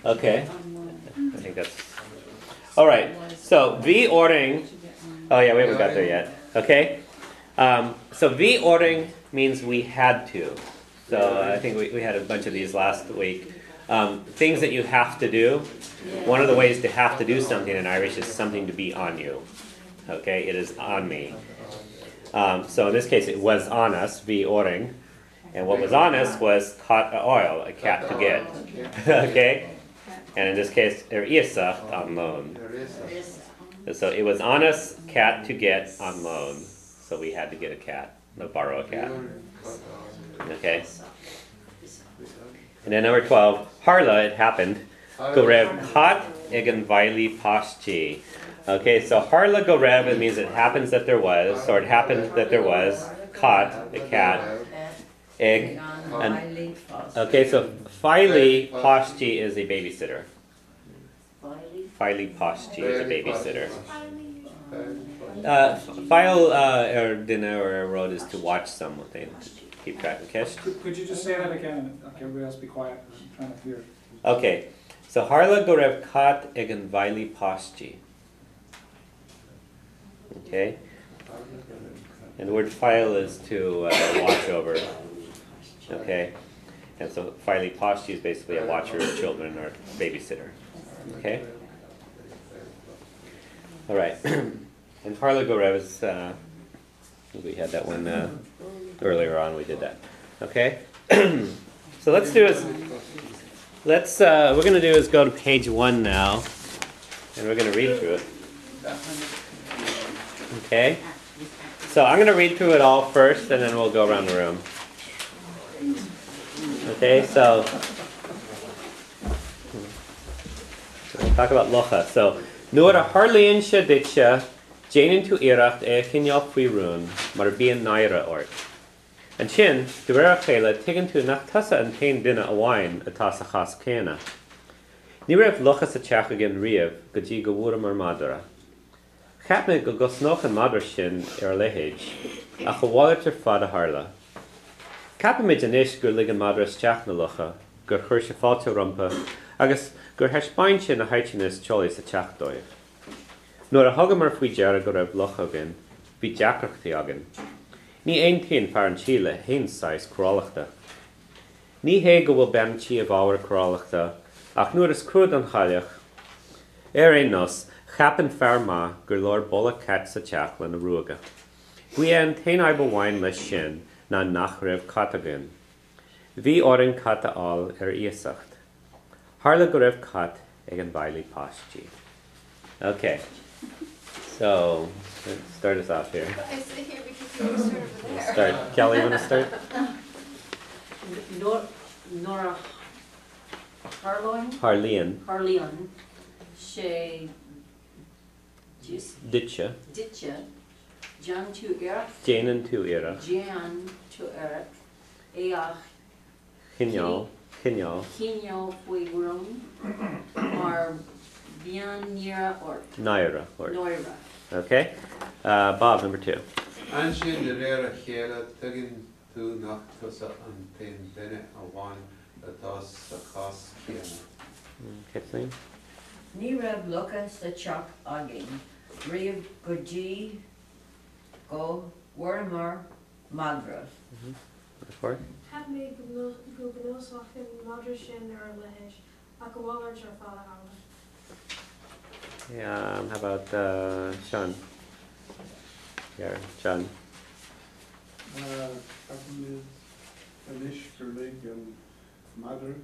Okay. I think that's... All right. So, V ordering... Oh yeah, we haven't got there yet. Okay. So V ordering means we had to. So I think we had a bunch of these last week. Things that you have to do. One of the ways to have to do something in Irish is something to be on you. Okay, it is on me. So in this case, it was on us, V ordering. And what was on us was caught oil, a cat to get. Okay? And in this case, isa on loan. So it was on us, cat to get on loan. So we had to get a cat, or borrow a cat. Okay? And then number 12, Harla, it happened. Gorev caught egan vili pashchi. Okay, so Harla Gorev, it means it happens that there was, or it happened that there was, caught, a cat, egg, and, okay, so Fili Pashchi is a babysitter. Fili Pashchi is a babysitter. File or dinner or road is to watch something, to keep track of cash. Could you just say that again? Like everybody else be quiet. I'm trying to hear. Okay, so Harla Gorev Kat Egan Vili Pashchi. Okay, and the word file is to watch over. Okay, and so Fili Pashchi is basically a watcher of children or babysitter. Okay, all right. And Harla Gorev is, we had that one earlier on, we did that. Okay? So let's do is, what we're going to do is go to page 1 now, and we're going to read through it. Okay? So I'm going to read through it all first, and then we'll go around the room. Okay, so, we'll talk about Lucha. So, Nuara Harlean Shaditcha, Jane to Iracht Kinjal Fuirun, Marbian Naira Ort. And Chin, the Rera Kayla, taken to Nachtasa and Tain Dinna a wine, a Tasa Has Kana. Nirev Lochas a Chachagan Riev, Gaji Gawura Marmadara. Capne Gosnoch and Madrashin Erlehage, a Hawaliter Fada Harla. Capamidjanish Gur Ligan Madras Chachnalucha, Gur Hirsha Falta Rumpa, Agus Gur Herspainchin a Heichinis Cholis a Chachdoiv. Nor a hogamar fwy jara go raibh lochagan, bhí deacrachtaí agan. Ní ein tin far an Chile, hain sais crawlachta. Ní hé go bhfuil ben tí a bháir crawlachta, ach nuair is crúd an chaileach. Ein nos, chapan fear ma, gur lor bolla cat sa teachla na ruaga. Gui an tain aiba wine leis sin, na nach raibh catagan. Bhí orin cata all iasacht. Harla go raibh cat ag an bailí pastí. Okay. So, let's start us off here. I sit here because you were sort of there. Start. Kelly, you want to start? Nora Harlean. She Ditcha. Jan to Eric. Jane and to Era. Jan to Eric. Each. Hinjal. Hinjal fwy room. Or Bian Nira Ort. Naira. Noira. Okay. Bob, number 2. Anshin the rare Hela taken to Nachtosa and Tain Bennett a one that does a cost Kiana. Kathleen. Ní raibh lucha sa teach agin, riamh go dtí go Warmar Madras. Fourth. Had made Gugnosach in Madrashin or Lehish, a go Wallard or Fala Yeah, how about Sean? Here, Sean. Captain is Anish Gerlig and Mother,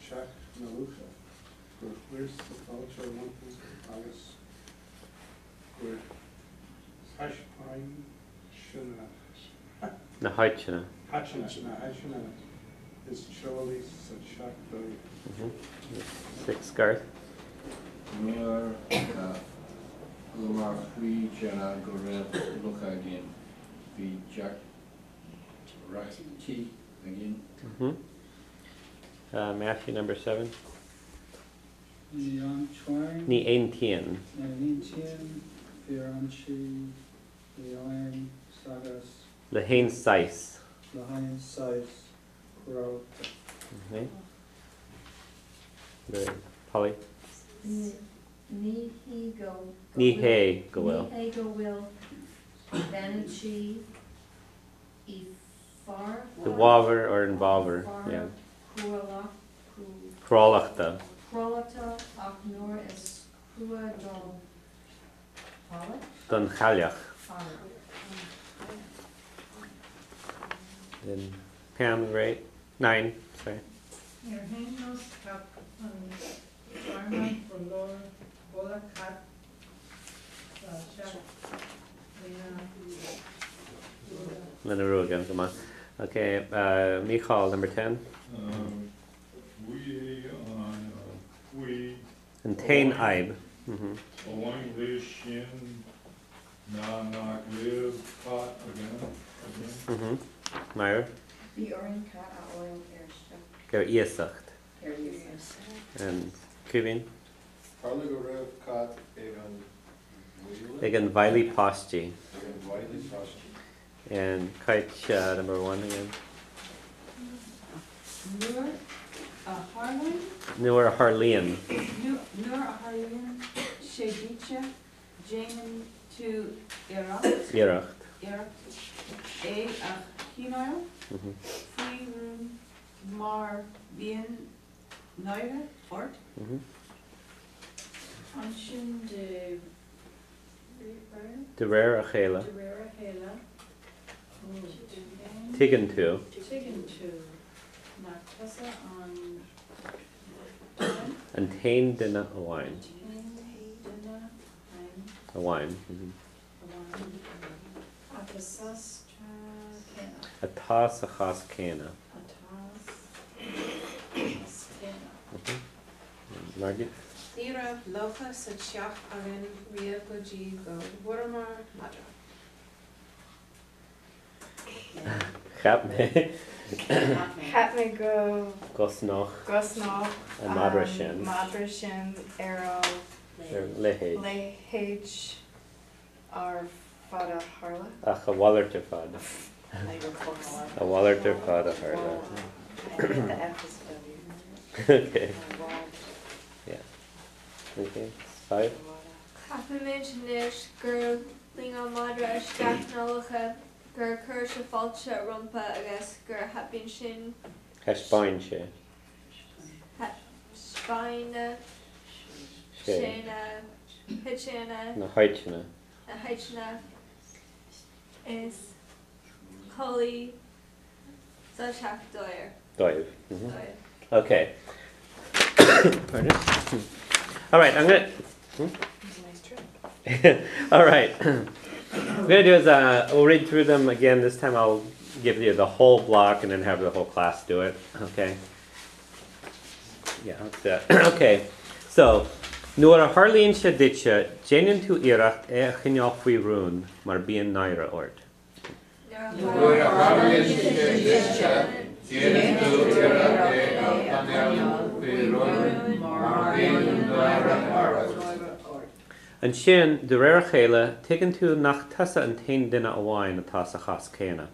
Chak, Nalucha. Where's the culture one thing? August. Where Hashpine Shana. Nahaichana. Hashina is Charlie Sachak. 6, Garth. Miller, Umar Fui, Jana, Gorev, Lucha again. Be Jack, Rati again. Matthew, number 7. Neon Chuang. Ni Ein Tien. Neon Tien. Firanchi. Leon Sagas. Lehain Sais. Lahain Sais. Kurota. Okay. Good. Polly? Ní go. Ní hé go bhfuil. Ní hé go bhfuil Benachí I far. The waver or in waver, yeah. Crálachta. Crálachta ach nuair is crua Don chaileach. Fala. Then Pam, right? 9, sorry. Your hanghouse cap on farmland for Lord Bola Cat Shack. Lena again, come on. Okay, Michal, number 10. We And Tain Ibe. Oing Lishin Na Nak Live Pot again. Meyer. The orange cat at oil airship. Ger Iesacht. Here he is. And Kivin. Carla go rev cat egan Egan Viley Posti. egan widely prosty. And Kite number 1 again. Nur Harlan, Newer Harlean. Nur Harlan, Shedicha, Jamin to Iraq, Irach. A Achinoil, Free Mar Bien Neure Ort, Anshin de De Rare Achela. Rera Hela, Tigan 2. Chicken to Nakasa on And Tain Dina a wine. Dinner, A wine. Atasas Kena. A toss a chas cana. Margit? Thera locha sa tiach agan ria goji go Warmar Madra. Chapme. Hatme go Gosnoch. Gosnoch. And Madrashin. Madrashin Arrow. Lehage. Lehage. Our Fada Harla. Ach a Wallerter Fada. A Wallerter Fada Harla. The F is W. Okay. Yeah. Okay. 5. Chafimid nish gur linga madra isteach nolacha gur cur se false rumpa agus gur hapin sin Heshbain she. spine She. shena hitchena Na heichna. a hitchna is Cully Zachak Doyer. Doiv. Doyer. Okay. Pardon? All right, I'm gonna. All right. What I'm gonna do is we'll read through them again. This time I'll give you the whole block and then have the whole class do it. Okay. Yeah, that's that. Okay. So, nuair a Harlíonn sé ditse, déanann tú iarracht a chneáfaí rún mar bíonn naira ort. Nuair a Harlíonn sé ditse, déanann tú iarracht a chneáfaí rún mar bíonn naira ort. An sin de réir chéile tuigeann tú nach tasa an tain duine amháin atá sa chas céine.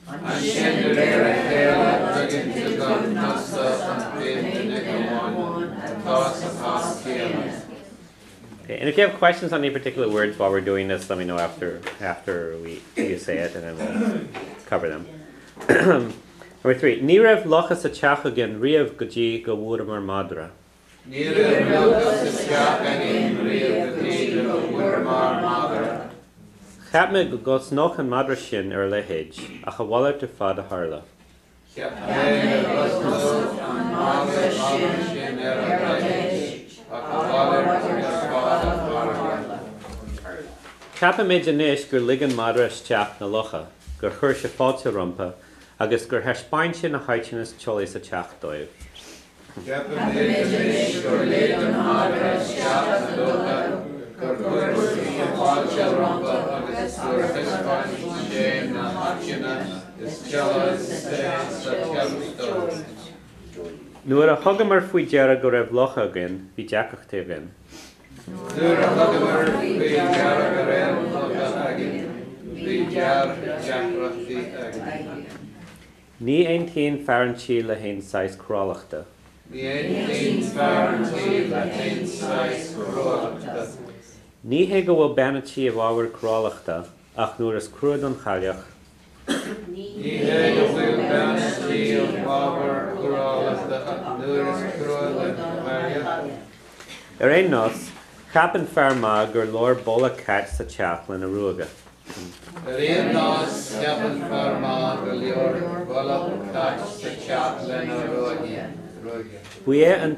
An sin de réir chéile tuigeann tú nach tasa an tain duine amháin atá sa chas céine. Okay, and if you have questions on any particular words while we're doing this, let me know after you say it, and then we'll cover them. Number 3. Ní raibh locha sa teach again riamh go dtí go bhfuair mar madra. Ní raibh locha sa teach again riamh go dtí go bhfuair mar madra. Cheapme go gosnoch an madra sin ar lehéid, ach a bhhailtear fad a tharla. Cheapme go gosnoch an madra sin ar lehéid, ach a bhhailtear fad a tharla. Ceapa méid inis gur ligean madra isteach na locha, gur chuir sé fáilte rompa, agus gur heispáin sin na haitinas teolaí sa teach dóibh. Ceapa méid inis gur ligean madra isteach na locha, gur chuir sé fáilte rompa, agus gur heispáin sin na haitinas teolaí sa teach dóibh. Nuair a thugam mar faoi deara go raibh locha againn, bhí deacacht againn. Nuair a thugam mar faoi deara go raibh locha againn, bhí dearachtaí againn. Ní aon taon fearann sí le haon sais chrálachta. Níon fearntí le haon sais cruachta. Ní hé go bhfuil banatí a bhábhar crálaachta, ach nuair is cruad an chaileach. Ní hé go bhfuil banatí an bábhar cruachta ach nuair is cruad an chaileach. Ar é nos, chapan fearmá gur leor bolla cat sa teach lena ruaga. Aon nás ceapan fearmá go leor boladh cat sa teach lena ruaige. Bu é an